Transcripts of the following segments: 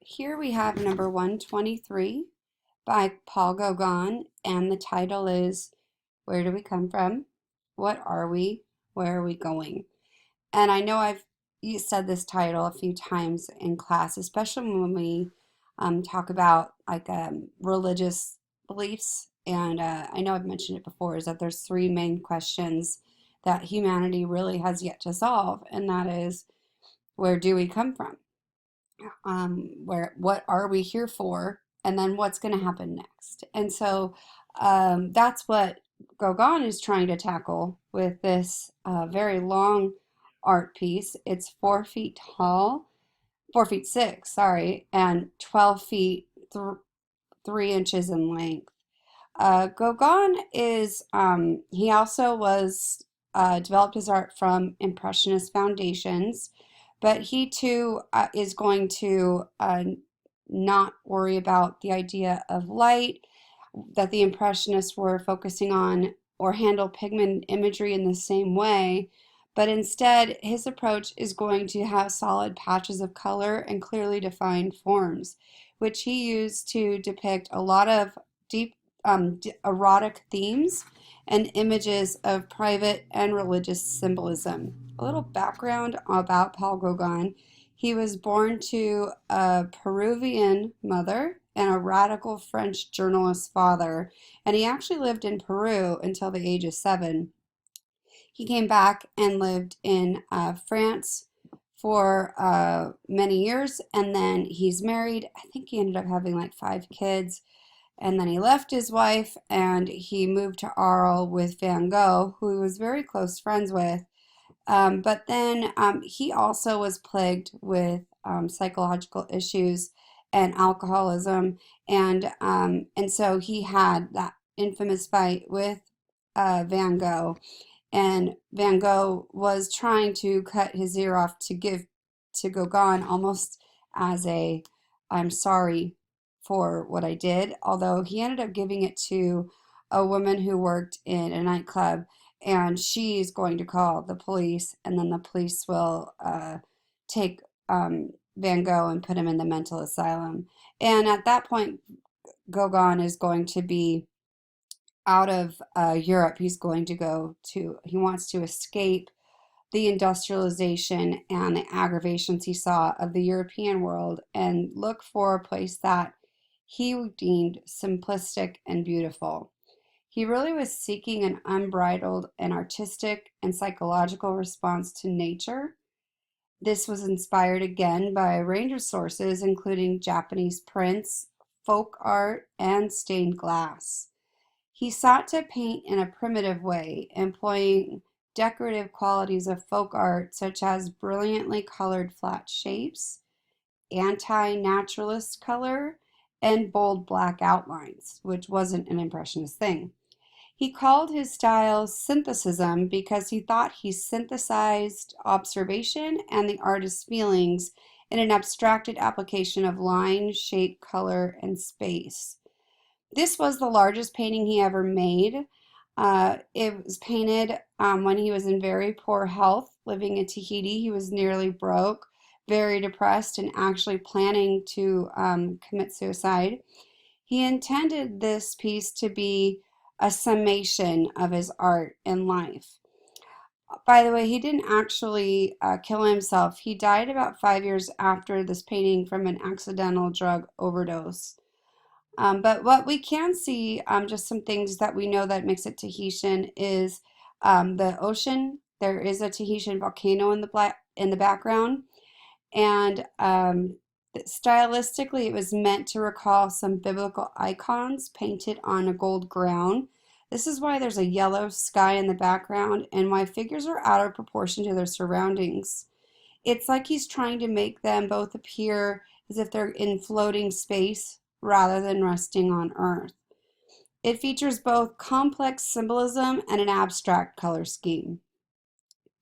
Here we have number 123 by Paul Gauguin, and the title is Where Do We Come From? What Are We? Where Are We Going? And I know I've said this title a few times in class, especially when we talk about religious beliefs. And I know I've mentioned it before, is that there's three main questions that humanity really has yet to solve, and that is, where do we come from? What are we here for, and then what's going to happen next. And so that's what Gauguin is trying to tackle with this very long art piece. It's 4 feet tall, 4 feet six, sorry, and 12 feet 3 inches in length. Gauguin is, he also was, developed his art from Impressionist foundations, but he too is going to not worry about the idea of light that the Impressionists were focusing on or handle pigment imagery in the same way, but instead his approach is going to have solid patches of color and clearly defined forms, which he used to depict a lot of deep erotic themes and images of private and religious symbolism. A little background about Paul Gauguin. He was born to a Peruvian mother and a radical French journalist father, and he actually lived in Peru until the age of 7. He came back and lived in France for many years, and then he's married. I think he ended up having like 5 kids, and then he left his wife and he moved to Arles with Van Gogh, who he was very close friends with. But then he also was plagued with psychological issues and alcoholism, and so he had that infamous fight with Van Gogh, and Van Gogh was trying to cut his ear off to give to Gauguin almost as a I'm sorry for what I did, although he ended up giving it to a woman who worked in a nightclub, and she's going to call the police, and then the police will take Van Gogh and put him in the mental asylum. And at that point, Gauguin is going to be out of Europe. He wants to escape the industrialization and the aggravations he saw of the European world and look for a place that he deemed simplistic and beautiful. He really was seeking an unbridled and artistic and psychological response to nature. This was inspired again by a range of sources, including Japanese prints, folk art, and stained glass. He sought to paint in a primitive way, employing decorative qualities of folk art such as brilliantly colored flat shapes, anti-naturalist color, and bold black outlines, which wasn't an impressionist thing. He called his style synthesism because he thought he synthesized observation and the artist's feelings in an abstracted application of line, shape, color, and space. This was the largest painting he ever made. It was painted when he was in very poor health, living in Tahiti. He was nearly broke, very depressed, and actually planning to commit suicide. He intended this piece to be a summation of his art and life. By the way, he didn't actually kill himself. He died about 5 years after this painting from an accidental drug overdose. But what we can see, just some things that we know that makes it Tahitian, is the ocean. There is a Tahitian volcano in the background, and stylistically, it was meant to recall some biblical icons painted on a gold ground. This is why there's a yellow sky in the background and why figures are out of proportion to their surroundings. It's like he's trying to make them both appear as if they're in floating space rather than resting on Earth. It features both complex symbolism and an abstract color scheme.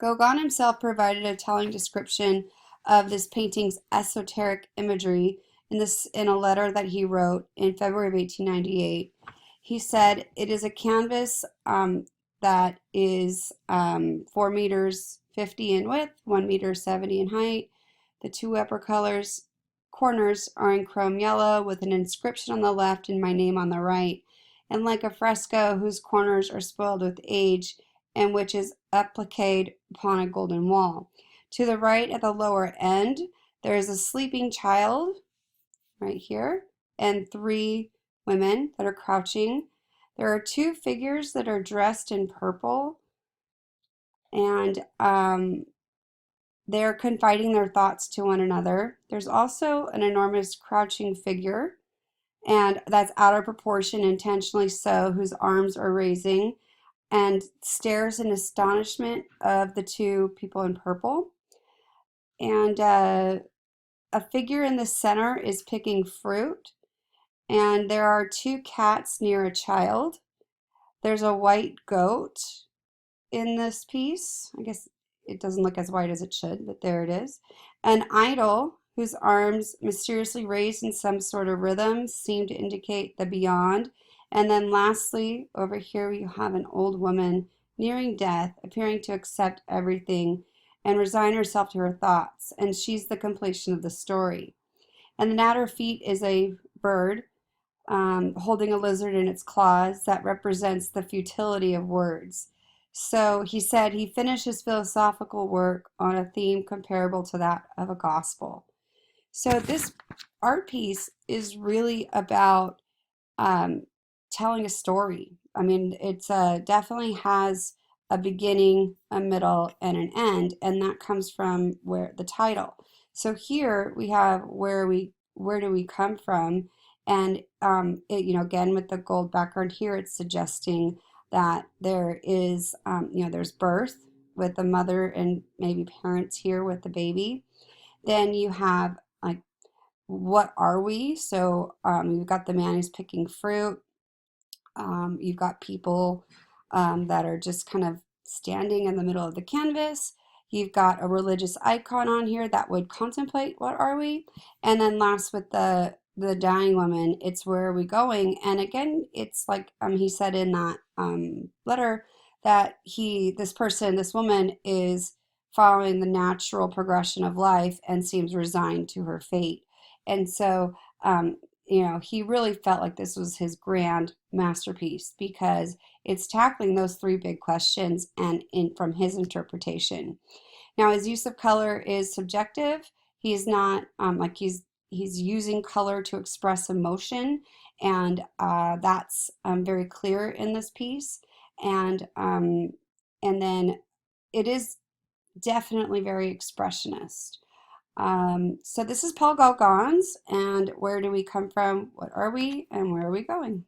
Gauguin himself provided a telling description of this painting's esoteric imagery in a letter that he wrote in February of 1898. He said, "It is a canvas that is 4 meters 50 in width, 1 meter 70 in height. The two upper colors corners are in chrome yellow with an inscription on the left and my name on the right, and like a fresco whose corners are spoiled with age and which is appliqued upon a golden wall. To the right at the lower end, there is a sleeping child right here and three women that are crouching. There are two figures that are dressed in purple, and they're confiding their thoughts to one another. There's also an enormous crouching figure, and that's out of proportion, intentionally so, whose arms are raising and stares in astonishment of the two people in purple. And a figure in the center is picking fruit, and there are two cats near a child. There's a white goat in this piece. I guess it doesn't look as white as it should, but there it is. An idol whose arms, mysteriously raised in some sort of rhythm, seem to indicate the beyond. And then lastly, over here you have an old woman nearing death, appearing to accept everything and resign herself to her thoughts. And she's the completion of the story. And then at her feet is a bird holding a lizard in its claws that represents the futility of words. So he said he finished his philosophical work on a theme comparable to that of a gospel. So this art piece is really about um, telling a story. I mean, it's definitely has a beginning, a middle, and an end, and that comes from where the title. So here we have where do we come from, and again with the gold background here, it's suggesting that there is there's birth with the mother and maybe parents here with the baby. Then you have like what are we? So you've got the man who's picking fruit. You've got people that are just kind of standing in the middle of the canvas. You've got a religious icon on here that would contemplate what are we? And then last with the dying woman, it's where are we going? And again, it's like he said in that letter that this woman is following the natural progression of life and seems resigned to her fate. And so he really felt like this was his grand masterpiece because it's tackling those three big questions and from his interpretation. Now, his use of color is subjective. He's not he's using color to express emotion, and that's very clear in this piece. And then it is definitely very expressionist. So this is Paul Gauguin's, and where do we come from? What are we? And where are we going?